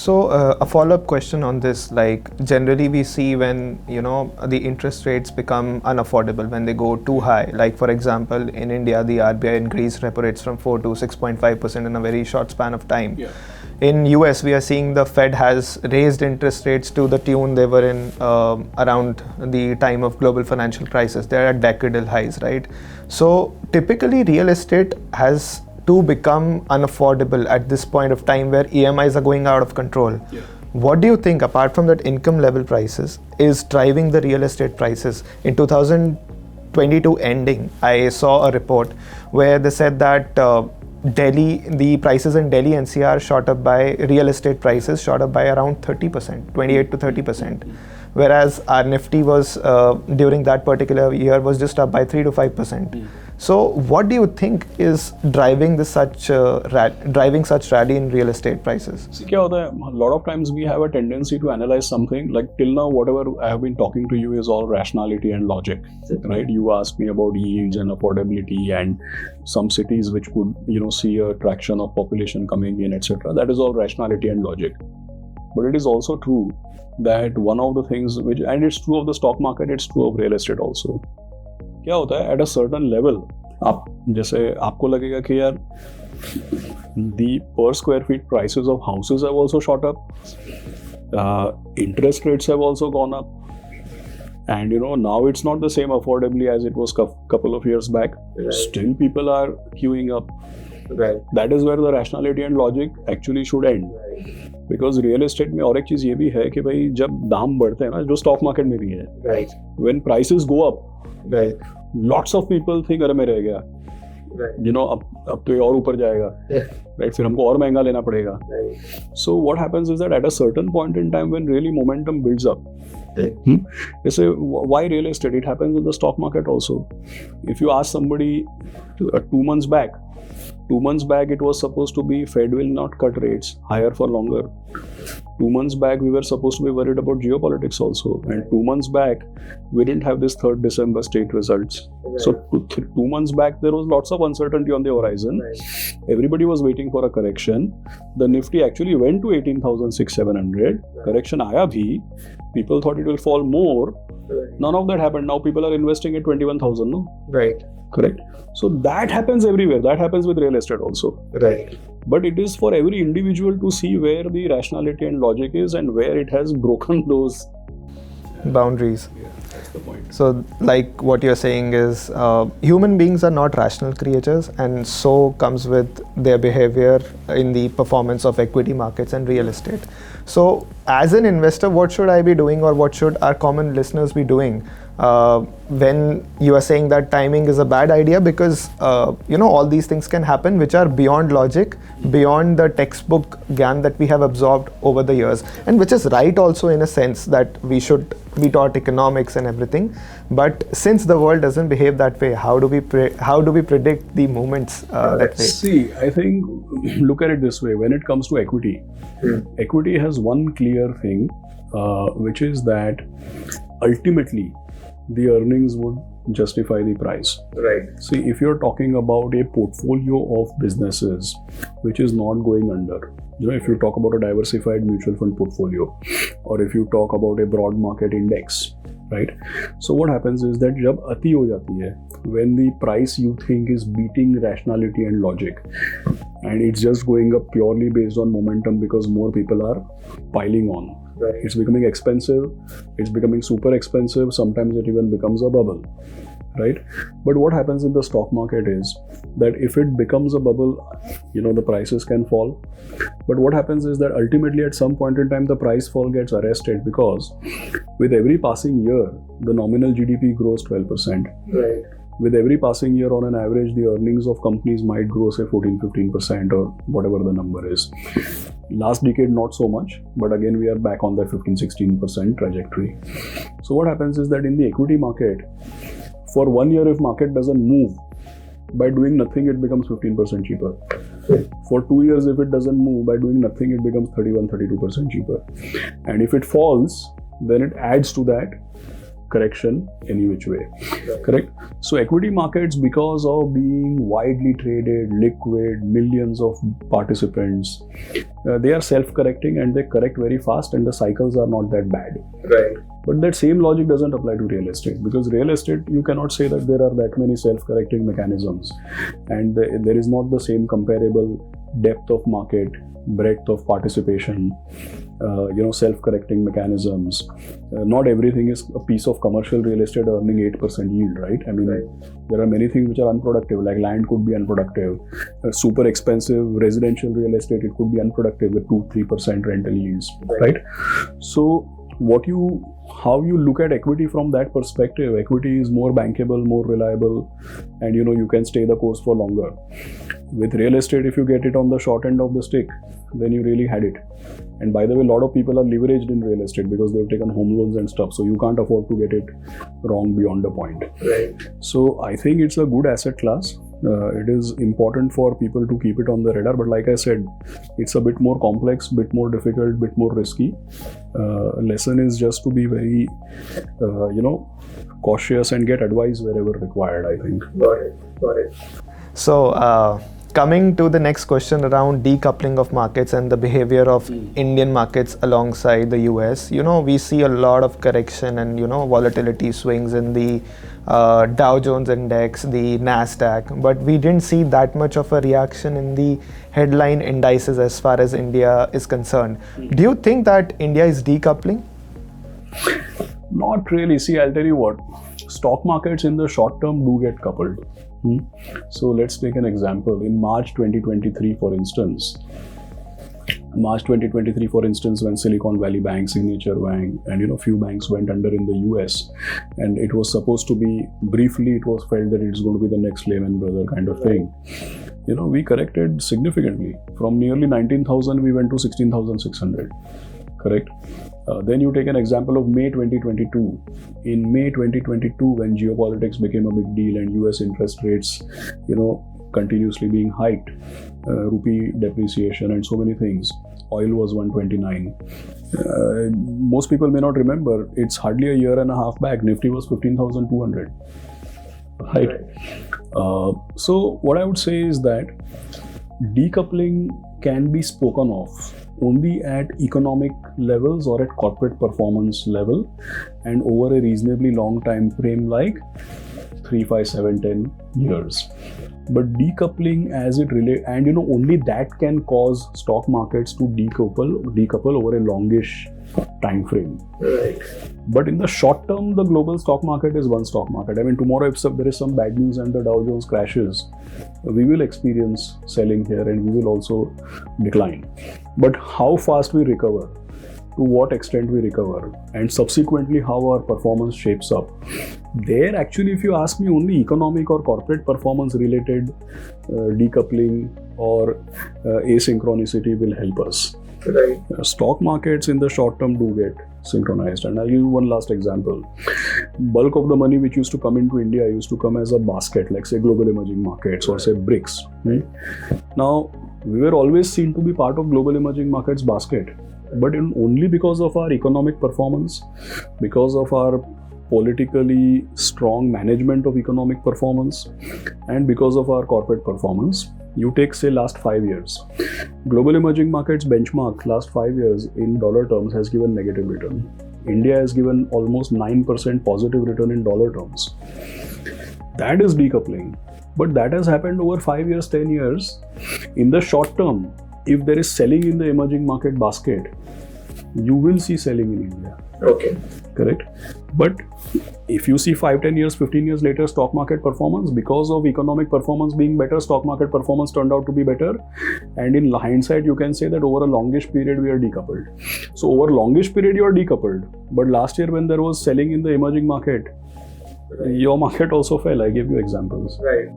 So a follow-up question on this, like generally we see when the interest rates become unaffordable, when they go too high, like for example in India the RBI increased repo rates from 4 to 6.5% in a very short span of time. Yeah. In US we are seeing the Fed has raised interest rates to the tune they were in around the time of global financial crisis. They're at decadal highs, right? So typically real estate has to become unaffordable at this point of time where EMIs are going out of control. Yeah. What do you think, apart from that income level prices, is driving the real estate prices? In 2022 ending, I saw a report where they said that the prices in Delhi NCR shot up by real estate prices shot up by around 30%, 28 to 30%. Whereas our Nifty was during that particular year was just up by 3 to 5%. So what do you think is driving such rally in real estate prices? See, क्या होता है? A lot of times we have a tendency to analyze something like till now whatever I have been talking to you is all rationality and logic, right? You asked me about yields and affordability and some cities which could see a traction of population coming in, etc. That is all rationality and logic. But it is also true that one of the things and it's true of the stock market, it's true of real estate also. क्या होता है at a certain level आप जैसे आपको लगेगा कि यार the per square feet prices of houses have also shot up, interest rates have also gone up, and now it's not the same affordably as it was couple of years back. Right. Still people are queuing up. Right. That is where the rationality and logic actually should end. Right. Because real estate में और एक चीज ये भी है कि भाई जब दाम बढ़ते हैं ना, जो स्टॉक मार्केट में भी है, Right. when prices go up, Right. lots of people think अरे मैं रह गया, Right. अब तो ये और ऊपर जाएगा, right? फिर हमको और महंगा लेना पड़ेगा. Right. So what happens is that at a certain point in time when really momentum builds up, they say why real estate? It happens in the stock market also. If you ask somebody 2 months back, it was supposed to be Fed will not cut rates higher for longer. 2 months back, we were supposed to be worried about geopolitics also. And 2 months back, we didn't have this 3rd December state results. Right. So 2 months back, there was lots of uncertainty on the horizon. Right. Everybody was waiting for a correction. The Nifty actually went to 18,600-700. Right. Correction aaya bhi. People thought it will fall more. Right. None of that happened. Now people are investing at 21,000, no? Right. Correct. So that happens everywhere. That happens with real estate also. Right. But it is for every individual to see where the rationality and logic is and where it has broken those boundaries. Yeah, that's the point. So like what you're saying is human beings are not rational creatures, and so comes with their behavior in the performance of equity markets and real estate. So as an investor, what should I be doing, or what should our common listeners be doing when you are saying that timing is a bad idea? Because all these things can happen which are beyond logic, beyond the textbook gyan that we have absorbed over the years, and which is right also in a sense that we should be taught economics and everything. But since the world doesn't behave that way, how do we predict the movements that way? See, I think look at it this way. When it comes to equity, equity has one clear thing, which is that ultimately the earnings would justify the price. Right. See, if you're talking about a portfolio of businesses which is not going under, if you talk about a diversified mutual fund portfolio, or if you talk about a broad market index, right? So what happens is that जब अति हो जाती है, when the price you think is beating rationality and logic, and it's just going up purely based on momentum because more people are piling on. Right. It's becoming expensive, it's becoming super expensive, sometimes it even becomes a bubble, right? But what happens in the stock market is that if it becomes a bubble, the prices can fall. But what happens is that ultimately at some point in time, the price fall gets arrested because with every passing year, the nominal GDP grows 12%. Right. With every passing year, on an average, the earnings of companies might grow, say, 14-15% or whatever the number is. Last decade, not so much, but again, we are back on that 15-16% trajectory. So what happens is that in the equity market, for 1 year, if market doesn't move, by doing nothing, it becomes 15% cheaper. For 2 years, if it doesn't move, by doing nothing, it becomes 31-32% cheaper. And if it falls, then it adds to that. correction any which way. Correct? So equity markets, because of being widely traded, liquid, millions of participants, they are self-correcting and they correct very fast and the cycles are not that bad. Right. But that same logic doesn't apply to real estate, because real estate, you cannot say that there are that many self-correcting mechanisms and there is not the same comparable depth of market, breadth of participation, self-correcting mechanisms. Not everything is a piece of commercial real estate earning 8% yield, right? I mean, there are many things which are unproductive, like land could be unproductive. Super expensive residential real estate, it could be unproductive with 2-3% rental yields, right? So how you look at equity from that perspective, equity is more bankable, more reliable, and you can stay the course for longer. With real estate, if you get it on the short end of the stick, then you really had it. And by the way, a lot of people are leveraged in real estate because they've taken home loans and stuff, so you can't afford to get it wrong beyond a point. Right. So I think it's a good asset class. It is important for people to keep it on the radar, but like I said, it's a bit more complex, bit more difficult, bit more risky. Lesson is just to be very, cautious and get advice wherever required, I think. Got it. So, coming to the next question around decoupling of markets and the behavior of Indian markets alongside the US. We see a lot of correction and, volatility swings in the Dow Jones index, the NASDAQ, but we didn't see that much of a reaction in the headline indices as far as India is concerned. Do you think that India is decoupling? Not really. See, I'll tell you what, stock markets in the short term do get coupled. So let's take an example. In March 2023, for instance, when Silicon Valley Bank, Signature Bank, and few banks went under in the US, and it was supposed to be, briefly it was felt that it's going to be the next Lehman Brothers kind of thing. We corrected significantly. From nearly 19,000 we went to 16,600. Correct? Then you take an example of May 2022. In May 2022, when geopolitics became a big deal and US interest rates, continuously being hiked, rupee depreciation and so many things, oil was 129. Most people may not remember, it's hardly a year and a half back, Nifty was 15,200. Right? So what I would say is that decoupling can be spoken of only at economic levels or at corporate performance level and over a reasonably long time frame like 3, 5, 7, 10 years. But decoupling as it relates, and only that can cause stock markets to decouple over a longish time frame. Right. But in the short term, the global stock market is one stock market. I mean, tomorrow if there is some bad news and the Dow Jones crashes, we will experience selling here and we will also decline. But how fast we recover, to what extent we recover, and subsequently how our performance shapes up, there actually, if you ask me, only economic or corporate performance related decoupling or asynchronicity will help us. Right. Stock markets in the short term do get synchronized, and I'll give you one last example. Bulk of the money which used to come into India used to come as a basket, like say global emerging markets or say BRICS. Right? Now, we were always seen to be part of global emerging markets basket, but only because of our economic performance, because of our politically strong management of economic performance, and because of our corporate performance. You take, say, last 5 years. Global emerging markets benchmark last 5 years in dollar terms has given negative return. India has given almost 9% positive return in dollar terms. That is decoupling. But that has happened over 5 years, 10 years. In the short term, if there is selling in the emerging market basket, you will see selling in India. Okay. Correct? But if you see 5, 10 years, 15 years later stock market performance, because of economic performance being better, stock market performance turned out to be better. And in hindsight, you can say that over a longish period, we are decoupled. So over longish period, you are decoupled. But last year when there was selling in the emerging market, your market also fell. I gave you examples. Right.